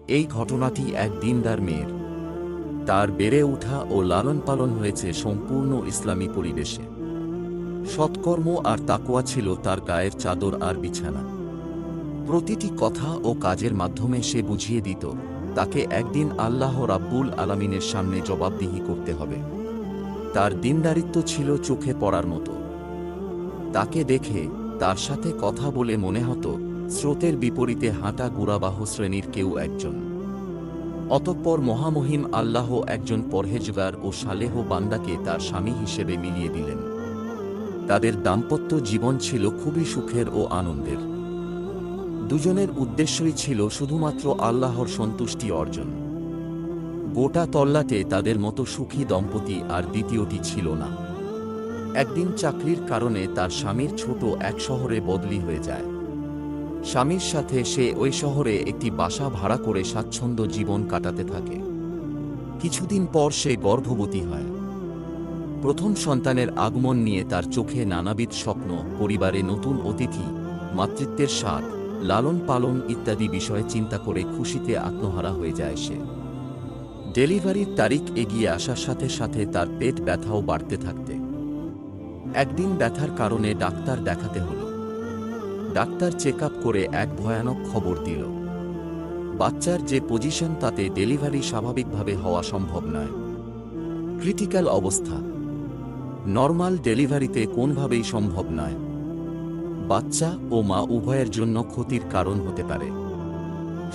এই ঘটনাটি এক দিনদার মেয়ের। তার বেড়ে ওঠা ও লালন পালন হয়েছে সম্পূর্ণ ইসলামী পরিবেশে। সৎকর্ম আর তাকওয়া ছিল তার গায়ের চাদর আর বিছানা। প্রতিটি কথা ও কাজের মাধ্যমে সে বুঝিয়ে দিত তাকে একদিন আল্লাহ রাব্বুল আলামিনের সামনে জবাবদিহি করতে হবে। তার দিনদারিত্ব ছিল চোখে পড়ার মতো। তাকে দেখে, তার সাথে কথা বলে মনে হতো স্রোতের বিপরীতে হাঁটা গুরাবাহ শ্রেণীর কেউ একজন। অতঃপর মহামহিম আল্লাহ একজন পরহেজগার ও সালেহ বান্দাকে তার স্বামী হিসেবে মিলিয়ে দিলেন। তাদের দাম্পত্য জীবন ছিল খুবই সুখের ও আনন্দের। দুজনের উদ্দেশ্যই ছিল শুধুমাত্র আল্লাহর সন্তুষ্টি অর্জন। গোটা তল্লাটে তাদের মতো সুখী দম্পতি আর দ্বিতীয়টি ছিল না। একদিন চাকরির কারণে তার স্বামীর ছোট এক শহরে বদলি হয়ে যায়। স্বামীর সাথে সে ওই শহরে একটি বাসা ভাড়া করে স্বাচ্ছন্দ্য জীবন কাটাতে থাকে। কিছুদিন পর সে গর্ভবতী হয়। প্রথম সন্তানের আগমন নিয়ে তার চোখে নানাবিধ স্বপ্ন, পরিবারে নতুন অতিথি, মাতৃত্বের স্বাদ, লালন পালন ইত্যাদি বিষয়ে চিন্তা করে খুশিতে আত্মহারা হয়ে যায় সে। ডেলিভারির তারিখ এগিয়ে আসার সাথে সাথে তার পেট ব্যথাও বাড়তে থাকতে। একদিন ব্যথার কারণে ডাক্তার দেখাতে হলো। ডাক্তার চেক আপ করে এক ভয়ানক খবর দিল। বাচ্চার যে পজিশন তাতে ডেলিভারি স্বাভাবিকভাবে হওয়া সম্ভব নয়। ক্রিটিক্যাল অবস্থা। নর্মাল ডেলিভারিতে কোনোভাবেই সম্ভব নয়। বাচ্চা ও মা উভয়ের জন্য ক্ষতির কারণ হতে পারে।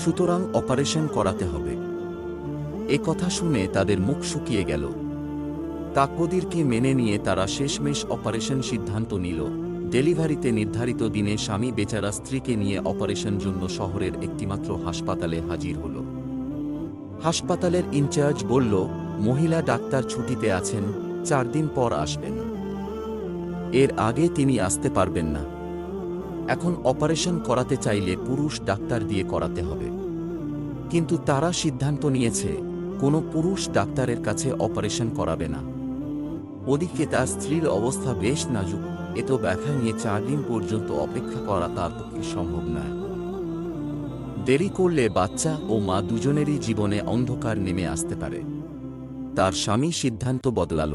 সুতরাং অপারেশন করাতে হবে। এ কথা শুনে তাদের মুখ শুকিয়ে গেল। তাকদীরকে মেনে নিয়ে তারা শেষমেশ অপারেশন সিদ্ধান্ত নিল। ডেলিভারিতে নির্ধারিত দিনে স্বামী বেচারা স্ত্রীকে নিয়ে অপারেশন জন্য শহরের একটিমাত্র হাসপাতালে হাজির হল। হাসপাতালের ইনচার্জ বলল, মহিলা ডাক্তার ছুটিতে আছেন, 4 দিন পর আসবেন। এর আগে তিনি আসতে পারবেন না। এখন অপারেশন করাতে চাইলে পুরুষ ডাক্তার দিয়ে করাতে হবে। কিন্তু তারা সিদ্ধান্ত নিয়েছে কোনো পুরুষ ডাক্তারের কাছে অপারেশন করাবে না। ওদিকে তার স্ত্রীর অবস্থা বেশ নাজুক। এত ব্যথা নিয়ে 4 দিন পর্যন্ত অপেক্ষা করা তার পক্ষে সম্ভব নয়। দেরি করলে বাচ্চা ও মা দুজনেরই জীবনে অন্ধকার নেমে আসতে পারে। তার স্বামী সিদ্ধান্ত বদলাল।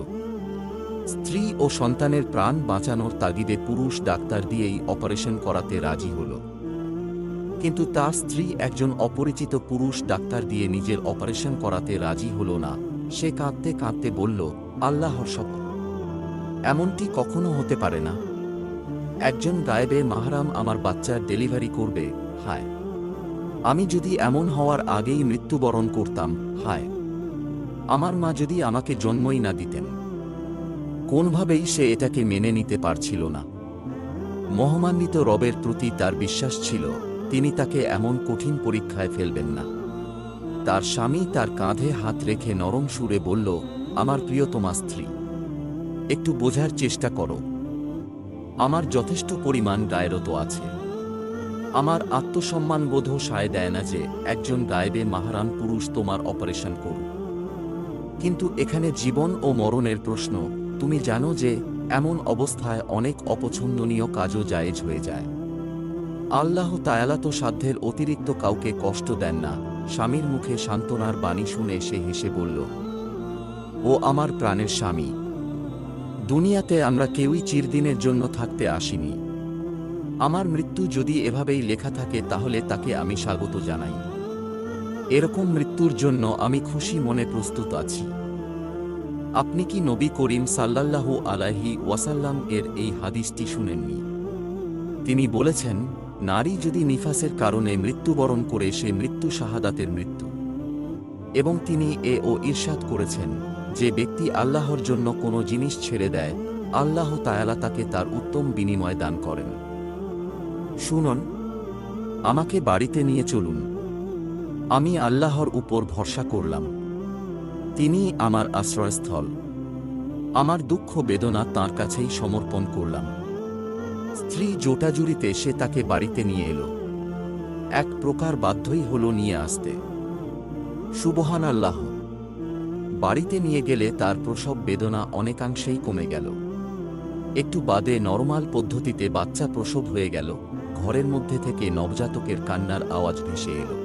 স্ত্রী ও সন্তানের প্রাণ বাঁচানোর তাগিদে পুরুষ ডাক্তার দিয়েই অপারেশন করাতে রাজি হল। কিন্তু তার স্ত্রী একজন অপরিচিত পুরুষ ডাক্তার দিয়ে নিজের অপারেশন করাতে রাজি হল না। সে কাঁদতে কাঁদতে বলল, আল্লাহর শপথ, এমনটি কখনো হতে পারে না। একজন গায়েবে মাহরাম আমার বাচ্চার ডেলিভারি করবে। হায়, আমি যদি এমন হওয়ার আগেই মৃত্যুবরণ করতাম। হায়, আমার মা যদি আমাকে জন্মই না দিতেন। কোনভাবেই সে এটাকে মেনে নিতে পারছিল না। মহামান্বিত রবের প্রতি তার বিশ্বাস ছিল তিনি তাকে এমন কঠিন পরীক্ষায় ফেলবেন না। তার স্বামী তার কাঁধে হাত রেখে নরম সুরে বলল, আমার প্রিয়তমা স্ত্রী, একটু বোঝার চেষ্টা করো। আমার যথেষ্ট পরিমাণ গায়রত আছে। আমার আত্মসম্মানবোধও সায় দেয় না যে একজন গায়েবে মাহরাম পুরুষ তোমার অপারেশন করুক। কিন্তু এখানে জীবন ও মরণের প্রশ্ন। তুমি জানো যে এমন অবস্থায় অনেক অপছন্দনীয় কাজও জায়েজ হয়ে যায়। আল্লাহ তাআলা তো সাধ্যের অতিরিক্ত কাউকে কষ্ট দেন না। স্বামীর মুখে সান্ত্বনার বাণী শুনে সে হেসে বলল, ও আমার প্রাণের স্বামী, দুনিয়াতে আমরা কেউই চিরদিনের জন্য থাকতে আসিনি। আমার মৃত্যু যদি এভাবেই লেখা থাকে তাহলে তাকে আমি স্বাগত জানাই। এরকম মৃত্যুর জন্য আমি খুশি মনে প্রস্তুত আছি। আপনি কি নবী করিম সাল্লাল্লাহু আলাইহি ওয়াসাল্লাম এর এই হাদিসটি শুনেননি? তিনি বলেছেন, নারী যদি নিফাসের কারণে মৃত্যুবরণ করে সে মৃত্যু শাহাদাতের মৃত্যু। এবং তিনি ও ইরশাদ করেছেন, যে ব্যক্তি আল্লাহর জন্য কোনো জিনিস ছেড়ে দেয়, আল্লাহ তাআলা তাকে তার উত্তম বিনিময় দান করেন। শুনুন, আমাকে বাড়িতে নিয়ে চলুন। আমি আল্লাহর উপর ভরসা করলাম। তিনি আমার আশ্রয়স্থল। আমার দুঃখ বেদনা তাঁর কাছেই সমর্পণ করলাম। স্ত্রী জোটাজুরিতে সে তাকে বাড়িতে নিয়ে এলো। এক প্রকার বাধ্যই হলো নিয়ে আসতে। সুবহানাল্লাহ। বাড়িতে নিয়ে গেলে তার প্রসব বেদনা অনেকাংশেই কমে গেল। একটু বাদে নরমাল পদ্ধতিতে বাচ্চা প্রসব হয়ে গেল। ঘরের মধ্যে থেকে নবজাতকের কান্নার আওয়াজ ভেসে এলো।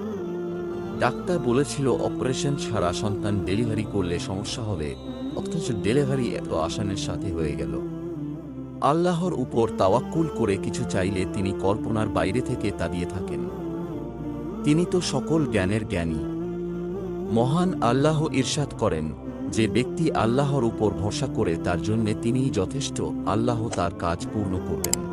ডাক্তার বলেছিল অপারেশন ছাড়া সন্তান ডেলিভারি করলে সমস্যা হবে, অথচ ডেলিভারি এত আসানের সাথে হয়ে গেল। আল্লাহর উপর তাওয়াক্কুল করে কিছু চাইলে তিনি কল্পনার বাইরে থেকে তা দিয়ে থাকেন। তিনি তো সকল জ্ঞানের জ্ঞানী। মহান আল্লাহ ইরশাদ করেন, যে ব্যক্তি আল্লাহর উপর ভরসা করে তার জন্যে তিনিই যথেষ্ট, আল্লাহ তার কাজ পূর্ণ করবেন।